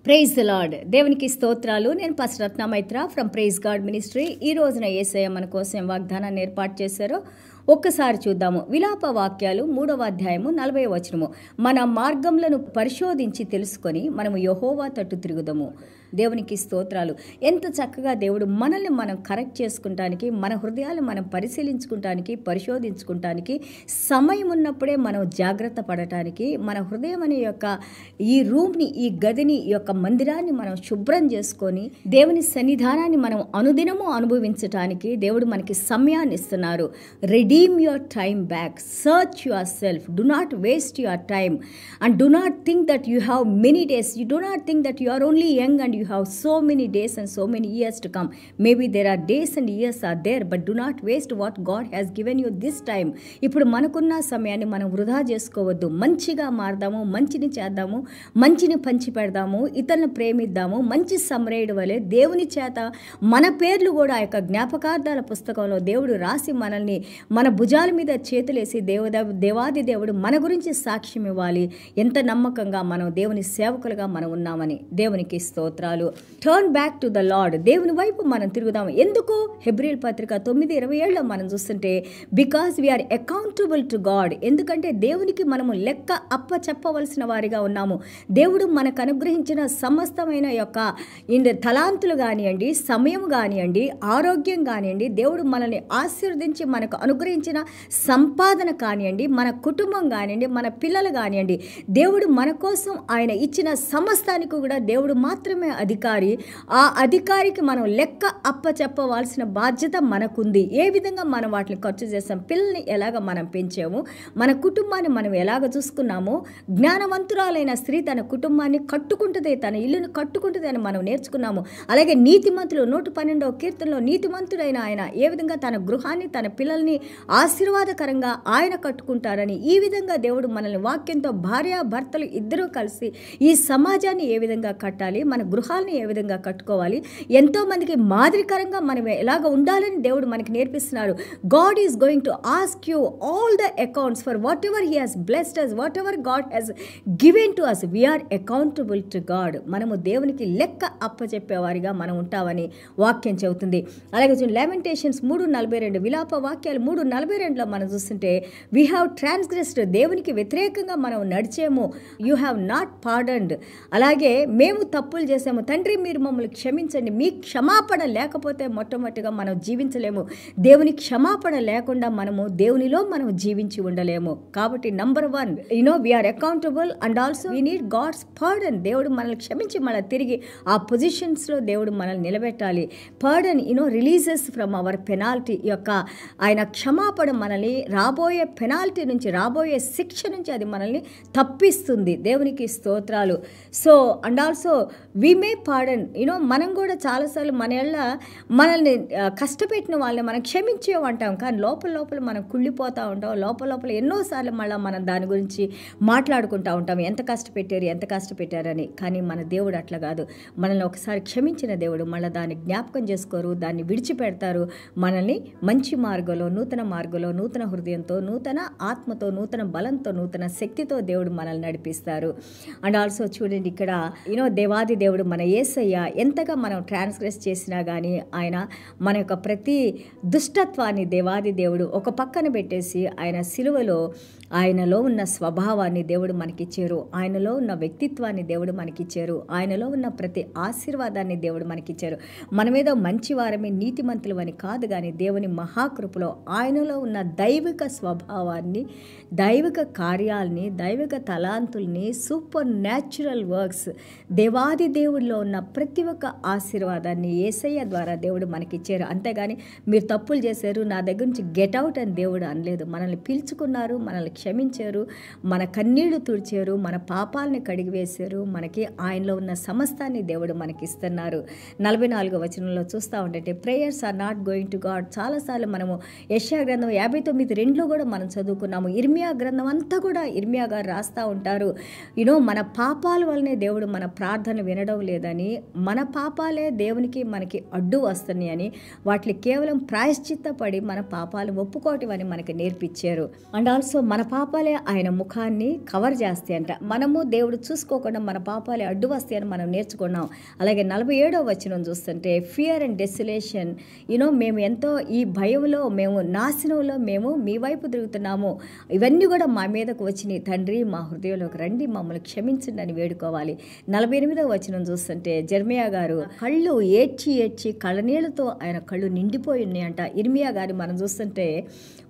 Praise the lord. దేవునికి స్తోత్రాలు. నేను pastor Ratna Maitra from praise god ministry. ఈ రోజున యేసయ్య మన కోసం వాగ్దానాన్ని ఏర్పాటు చేశారో ఒక్కసారి చూద్దాము. విలాప వాక్యాలు 3వ అధ్యాయము 40వ వచనము. మన మార్గములను పరిశోధించి తెలుసుకొని మనము యెహోవా తట్టు తిరుగుదము. దేవునికి స్తోత్రాలు. ఎంత చక్కగా దేవుడు మనల్ని మనం కరెక్ట్ చేసుకుంటానికి, మన హృదయాలు మనం పరిశీలించుకుంటానికి, పరిశోధించుకుంటానికి సమయం ఉన్నప్పుడే మనం జాగ్రత్త పడటానికి, మన హృదయం అనే యొక్క ఈ రూమ్ని, ఈ గదిని, ఈ యొక్క మందిరాన్ని మనం శుభ్రం చేసుకొని దేవుని సన్నిధానాన్ని మనం అనుదినము అనుభవించటానికి దేవుడు మనకి సమయాన్ని ఇస్తున్నారు. Redeem your time back. Search yourself. Do not waste your time. And do not think that you have many days. You do not think that you are only young and you have so many days and so many years to come. Maybe there are days and years are there, but do not waste what God has given you this time. ఇప్పుడు మనకున్న సమయాన్ని మనం వృధా చేసుకోవద్దు. మంచిగా మారదాము, మంచిని చేద్దాము, మంచిని పంచి పెడదాము, ఇతరులను ప్రేమిద్దాము. మంచి సమరయుడు వలె దేవుని చేత మన పేర్లు కూడా ఆ యొక్క జ్ఞాపకార్థాల పుస్తకంలో దేవుడు రాసి మనల్ని మన భుజాల మీద చేతులేసి దేవాది దేవుడు మన గురించి సాక్ష్యం ఇవ్వాలి. ఎంత నమ్మకంగా మనం దేవుని సేవకులుగా మనం ఉన్నామని. దేవునికి స్తోత్రాలు. Turn back to the lord. దేవుని వైపు మనం తిరుగుదాం. ఎందుకు? హెబ్రీయుల పత్రిక 9:27 మనం చూస్తుంటే because we are accountable to god. ఎందుకంటే దేవునికి మనము లెక్క అప్ప చెప్పవలసిన వారిగా ఉన్నాము. దేవుడు మనకు అనుగ్రహించిన సమస్తమైన యొక్క తలాంతులు కానివ్వండి, సమయం కానివ్వండి, ఆరోగ్యం కానివ్వండి, దేవుడు మనల్ని ఆశీర్వదించి మనకు అనుగ్రహించిన సంపాదన కానివ్వండి, మన కుటుంబం కానివ్వండి, మన పిల్లలు కానివ్వండి, దేవుడు మన కోసం ఆయన ఇచ్చిన సమస్తానికి కూడా దేవుడు మాత్రమే అధికారి. ఆ అధికారికి మనం లెక్క అప్ప చెప్పవలసిన బాధ్యత మనకుంది. ఏ విధంగా మనం వాటిని ఖర్చు చేస్తాం, పిల్లల్ని ఎలాగ మనం పెంచాము, మన కుటుంబాన్ని మనం ఎలాగ చూసుకున్నాము. జ్ఞానవంతురాలైన స్త్రీ తన కుటుంబాన్ని కట్టుకుంటుంది, తన ఇల్లును కట్టుకుంటుంది అని మనం నేర్చుకున్నాము. అలాగే నీతిమంతులు 112వ కీర్తనలో నీతిమంతుడైన ఆయన ఏ విధంగా తన గృహాన్ని, తన పిల్లల్ని ఆశీర్వాదకరంగా ఆయన కట్టుకుంటారని, ఈ విధంగా దేవుడు మనల్ని వాక్యంతో భార్యాభర్తలు ఇద్దరూ కలిసి ఈ సమాజాన్ని ఏ విధంగా కట్టాలి, మన గృహాలని ఏ విధంగా కట్టుకోవాలి, ఎంతో మందికి మాదిరికరంగా మనం ఎలాగ ఉండాలని దేవుడు మనకి నేర్పిస్తున్నారు. God is going to ask you all the accounts for whatever he has blessed us, whatever god has given to us. We are accountable to god. మనము దేవునికి లెక్క అప్పచెప్పేవారిగా మనం ఉంటామని వాక్యం చెబుతుంది. అలాగే లెమెంటేషన్స్ 3:42 విలాప వాక్యాలు 3:42లో మనం చూస్తుంటే వీ హ్యావ్ ట్రాన్స్గ్రెస్డ్. దేవునికి వ్యతిరేకంగా మనం నడిచేము. You have not pardoned. అలాగే మేము తప్పులు చేసాము, తండ్రి మీరు మమ్మల్ని క్షమించండి. మీ క్షమాపణ లేకపోతే మొట్టమొదటిగా మనం జీవించలేము. దేవుని క్షమాపణ లేకుండా మనము దేవునిలో మనం జీవించి ఉండలేము. కాబట్టి number 1 we are accountable and also we need god's pardon. దేవుడు మనల్ని క్షమించి మళ్ళీ తిరిగి ఆ పొజిషన్స్లో దేవుడు మనల్ని నిలబెట్టాలి. Pardon releases from our penalty. యొక్క ఆయన క్షమాపణ మనల్ని రాబోయే పెనాల్టీ నుంచి, రాబోయే శిక్ష నుంచి అది మనల్ని తప్పిస్తుంది. దేవునికి స్తోత్రాలు. So and also we may pardon. మనం కూడా చాలాసార్లు మనల్ని కష్టపెట్టిన వాళ్ళని మనం క్షమించేమంటాం, కానీ లోపల మనం కుళ్ళిపోతూ ఉంటాం. లోపల ఎన్నోసార్లు మళ్ళీ మనం దాని గురించి మాట్లాడుకుంటూ ఉంటాం, ఎంత కష్టపెట్టారని. కానీ మన దేవుడు అట్లా కాదు. మనల్ని ఒకసారి క్షమించిన దేవుడు మళ్ళీ దాన్ని జ్ఞాపకం చేసుకోరు, దాన్ని విడిచిపెడతారు. మనల్ని మంచి మార్గంలో, నూతన మార్గంలో, నూతన హృదయంతో, నూతన ఆత్మతో, నూతన బలంతో, నూతన శక్తితో దేవుడు మనల్ని నడిపిస్తారు. అండ్ ఆల్సో చూడండి ఇక్కడ దేవాది దేవుడు మన యేసయ్య ఎంతగా మనం ట్రాన్స్గ్రెస్ చేసినా కానీ ఆయన మన యొక్క ప్రతి దుష్టత్వాన్ని దేవాది దేవుడు ఒక పక్కన పెట్టేసి ఆయన సిలువలో ఆయనలో ఉన్న స్వభావాన్ని దేవుడు మనకిచ్చారు, ఆయనలో ఉన్న వ్యక్తిత్వాన్ని దేవుడు మనకిచ్చారు, ఆయనలో ఉన్న ప్రతి ఆశీర్వాదాన్ని దేవుడు మనకిచ్చారు. మనమేదో మంచివారమే, నీతిమంతులు అని కాదు, కానీ దేవుని మహాకృపలో ఆయనలో ఉన్న దైవిక స్వభావాన్ని, దైవిక కార్యాలని, దైవిక తలాంతుల్ని, సూపర్ న్యాచురల్ వర్క్స్, దేవాది దేవుడిలో ఉన్న ప్రతి ఒక్క ఆశీర్వాదాన్ని యేసయ్య ద్వారా దేవుడు మనకిచ్చారు. అంతేగాని మీరు తప్పులు చేశారు, నా దగ్గర నుంచి గెట్ అవుట్ అని దేవుడు అనలేదు. మనల్ని పిలుచుకున్నారు, మనల్ని క్షమించారు, మన కన్నీళ్లు తుడిచారు, మన పాపాలని కడిగివేశారు. మనకి ఆయనలో ఉన్న సమస్తాన్ని దేవుడు మనకిస్తున్నారు. 44వ వచనంలో చూస్తూ ఉంటే prayers are not going to god. చాలాసార్లు మనము యెషయా గ్రంథం 59:2 కూడా మనం చదువుకున్నాము. ఇర్మియా గ్రంథం అంతా కూడా ఇర్మియా గారు రాస్తూ ఉంటారు. మన పాపాల వల్లనే దేవుడు మన ప్రార్థన వినడం లేదని, మన పాపాలే దేవునికి మనకి అడ్డు వస్తున్నాయని, వాటిని కేవలం ప్రాయశ్చిత్తపడి మన పాపాలు ఒప్పుకోవటం అని మనకి నేర్పించారు. అండ్ ఆల్సో మన పాపాలే ఆయన ముఖాన్ని కవర్ చేస్తాయంట. మనము దేవుడు చూసుకోకుండా మన పాపాలే అడ్డు వస్తాయని మనం నేర్చుకున్నాం. అలాగే 47వ వచనం చూస్తుంటే ఫియర్ అండ్ డెసిలేషన్, మేము ఎంతో ఈ భయంలో, మేము నాశనంలో మేము మీ వైపు తిరుగుతున్నాము, ఇవన్నీ కూడా మా మీదకు వచ్చినాయి తండ్రి, మా హృదయంలోకి రండి, మమ్మల్ని క్షమించండి అని వేడుకోవాలి. 48వ వచనం చూస్తుంటే జెర్మియా గారు కళ్ళు ఏడ్చి ఏడ్చి కళ్ళనీళ్లతో ఆయన కళ్ళు నిండిపోయి ఉన్నాయంట. ఇర్మియా గారు మనం చూస్తుంటే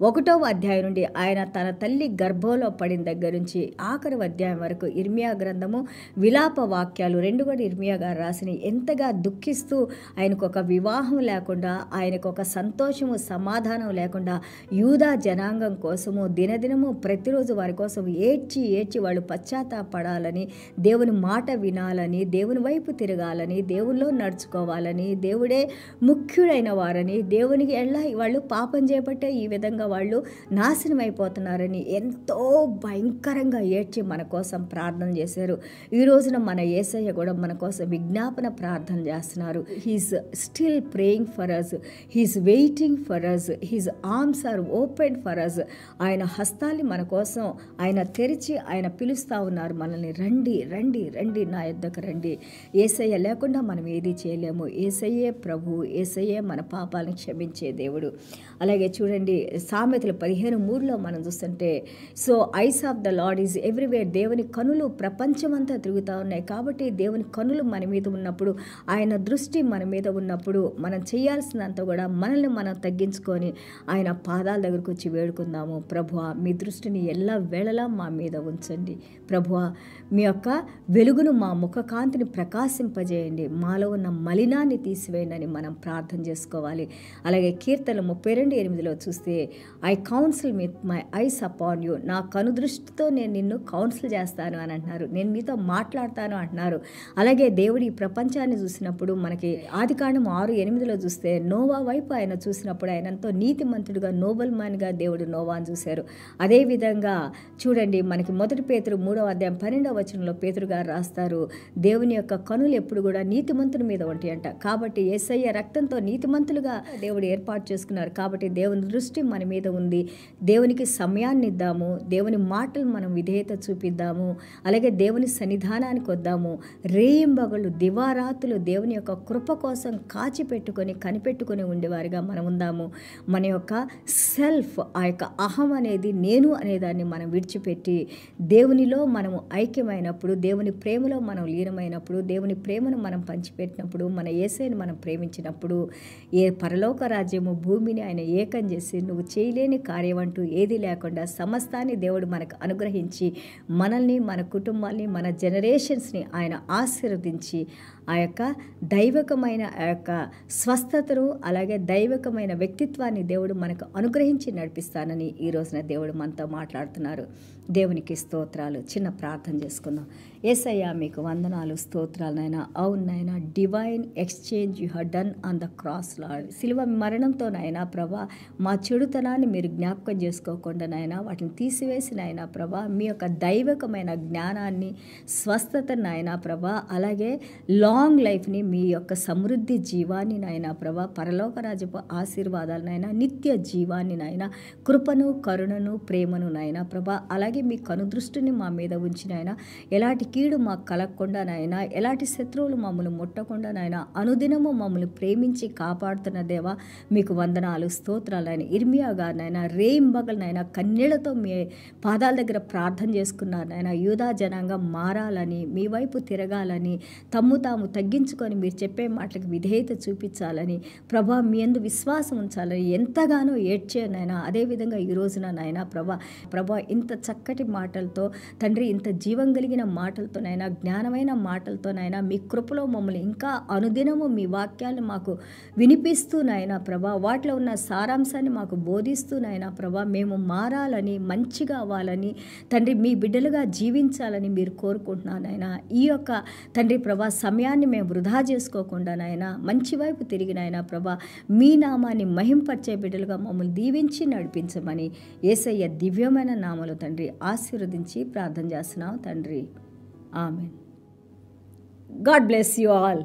1వ అధ్యాయం నుండి ఆయన తన తల్లి గర్భంలో పడిన దగ్గర నుంచి ఆఖరి అధ్యాయం వరకు ఇర్మియా గ్రంథము విలాప వాక్యాలు 2 కూడా ఇర్మియా గారు రాసినవి. ఎంతగా దుఃఖిస్తూ ఆయనకు ఒక వివాహం లేకుండా, ఆయనకు ఒక సంతోషము సమాధానం లేకుండా యూదా జనాంగం కోసము దినదినము ప్రతిరోజు వారి కోసం ఏడ్చి ఏడ్చి వాళ్ళు పశ్చాత్తాపడాలని, దేవుని మాట వినాలని, దేవుని వైపు తిరగాలని, దేవునిలో నడుచుకోవాలని, దేవుడే ముఖ్యుడైన వారని, దేవునికి వాళ్ళు పాపం చేపట్టే ఈ విధంగా వాళ్ళు నాశనం అయిపోతున్నారని ఎంతో భయంకరంగా ఏడ్చి మన కోసం ప్రార్థన చేశారు. ఈ రోజున మన యేసయ్య కూడా మన కోసం విజ్ఞాపన ప్రార్థన చేస్తున్నారు. He's still praying for us, he's waiting for us, his arms are open for us. ఆయన హస్తాన్ని మన కోసం ఆయన తెరిచి ఆయన పిలుస్తూ ఉన్నారు మనల్ని, రండి రండి రండి నా యొద్దకు రండి. యేసయ్య లేకుండా మనం ఏది చేయలేము. యేసయ్యే ప్రభు, యేసయ్యే మన పాపాలను క్షమించే దేవుడు. అలాగే చూడండి సామెతలు 15:3 మనం చూస్తుంటే so eyes of the lord is everywhere, దేవుని కనులు ప్రపంచమంతా తిరుగుతూ ఉన్నాయి. కాబట్టి దేవుని కనులు మన మీద ఉన్నప్పుడు, ఆయన దృష్టి మన మీద ఉన్నప్పుడు మనం చేయాల్సినంత కూడా మనల్ని మనం తగ్గించుకొని ఆయన పాదాల దగ్గరకు వచ్చి వేడుకుందాము. ప్రభువా మీ దృష్టిని ఎల్ల వేళలా మా మీద ఉంచండి. ప్రభువా మీ యొక్క వెలుగును మా ముఖ కాంతిని ప్రకాశింపజేయండి, మాలో ఉన్న మలినాన్ని తీసివేయండి అని మనం ప్రార్థన చేసుకోవాలి. అలాగే కీర్తన 32:8 చూస్తే I council with my eyes upon you, నా కనుదృష్టితో నేను నిన్ను కౌన్సిల్ చేస్తాను అని అంటున్నారు, నేను మీతో మాట్లాడతాను అంటున్నారు. అలాగే దేవుడు ఈ ప్రపంచాన్ని చూసినప్పుడు మనకి ఆదికాండం 6:8 చూస్తే నోవా వైపు ఆయన చూసినప్పుడు ఆయన ఎంతో నీతిమంతుడిగా నోబల్ మ్యాన్గా దేవుడు నోవాను చూశారు. అదేవిధంగా చూడండి మనకి 1 పేతురు 3వ అధ్యాయం 12వ వచనంలో పేతురు గారు రాస్తారు, దేవుని యొక్క కనులు ఎప్పుడు కూడా నీతిమంతుడి మీద ఉంటాయంట. కాబట్టి యేసయ్య రక్తంతో నీతిమంతులుగా దేవుడు ఏర్పాటు చేసుకున్నారు. కాబట్టి దేవుని దృష్టి మన మీద ఉంది. దేవునికి సమయాన్ని ఇద్దాము, దేవుని మాటలు మనం విధేయత చూపిద్దాము. అలాగే దేవుని సన్నిధానానికి వద్దాము. రేయింబగళ్ళు దివారాతులు దేవుని యొక్క కృప కోసం కాచిపెట్టుకొని కనిపెట్టుకొని ఉండేవారిగా మనం ఉందాము. మన యొక్క సెల్ఫ్, ఆ యొక్క అహం అనేది నేను అనేదాన్ని మనం విడిచిపెట్టి దేవునిలో మనము ఐక్యమైనప్పుడు, దేవుని ప్రేమలో మనం లీనమైనప్పుడు, దేవుని ప్రేమను మనం పంచిపెట్టినప్పుడు, మన యేసయ్యను మనం ప్రేమించినప్పుడు ఏ పరలోక రాజ్యము భూమిని ఆయన ఏకం చేసి నువ్వు చేయలేని కార్యం అంటూ ఏది లేకుండా సమస్తాన్ని దేవుడు మనకు అనుగ్రహించి మనల్ని, మన కుటుంబాన్ని, మన జనరేషన్స్ని ఆయన ఆశీర్వదించి ఆ యొక్క దైవకమైన ఆ యొక్క స్వస్థతను అలాగే దైవకమైన వ్యక్తిత్వాన్ని దేవుడు మనకు అనుగ్రహించి నడిపిస్తానని ఈ రోజున దేవుడు మనతో మాట్లాడుతున్నారు. దేవునికి స్తోత్రాలు. చిన్న ప్రార్థన చేసుకుందాం. యేసయ్యా మీకు వందనాలు, స్తోత్రాలు నాయన. అవును నాయన, divine exchange you have done on the cross lord. శిలువ మరణంతో నాయన ప్రభా మా చెడుతనాన్ని మీరు జ్ఞాపకం చేసుకోకుండా నాయన వాటిని తీసివేసి నాయన ప్రభా మీ యొక్క దైవకమైన జ్ఞానాన్ని, స్వస్థత నాయన ప్రభా, అలాగే లాంగ్ లైఫ్ని, మీ యొక్క సమృద్ధి జీవాన్ని నాయన ప్రభా, పరలోక రాజ్యపు ఆశీర్వాదాలు నాయన, నిత్య జీవాన్ని నాయన, కృపను, కరుణను, ప్రేమను నాయన ప్రభా, అలాగే మీ కనుదృష్టిని మా మీద ఉంచి నాయన ఎలాంటి కీడు మాకు కలగకుండా నాయన, ఎలాంటి శత్రువులు మమ్మల్ని ముట్టకుండా నాయన అనుదినము మమ్మల్ని ప్రేమించి కాపాడుతున్న దేవా మీకు వందనాలు, స్తోత్రాలు ఆయన. ఇర్మియా గారు నాయన రేయింబగలు నాయన కన్నీళ్లతో మీ పాదాల దగ్గర ప్రార్థన చేసుకున్నారు నాయన. యూదా జనాంగం మారాలని, మీ వైపు తిరగాలని, తాము తగ్గించుకొని మీరు చెప్పే మాటలకు విధేయత చూపించాలని ప్రభా, మీ యందు విశ్వాసం ఉంచాలని ఎంతగానో ఏడ్చారు నాయన. అదేవిధంగా ఈ రోజున నాయన ప్రభా ఇంత చక్కటి మాటలతో తండ్రి, ఇంత జీవం కలిగిన మాటలతో నాయన, జ్ఞానమైన మాటలతో నాయన, మీ కృపలో మమ్మల్ని ఇంకా అనుదినము మీ వాక్యాలను మాకు వినిపిస్తూ నాయన ప్రభా, వాటిలో ఉన్న సారాంశాన్ని మాకు బోధిస్తూ నాయన ప్రభా, మేము మారాలని, మంచిగా అవ్వాలని తండ్రి, మీ బిడ్డలుగా జీవించాలని మీరు కోరుకుంటున్నాను నాయన. ఈ యొక్క తండ్రి ప్రభా సమయాన్ని మేము వృధా చేసుకోకుండా నాయన మంచి వైపు తిరిగి నాయన ప్రభా మీ నామాన్ని మహింపరిచే బిడ్డలుగా మమ్మల్ని దీవించి నడిపించమని యేసయ్య దివ్యమైన నామములో తండ్రి ఆశీర్వదించి ప్రార్థన చేస్తున్నాం తండ్రి. Amen. God bless you all.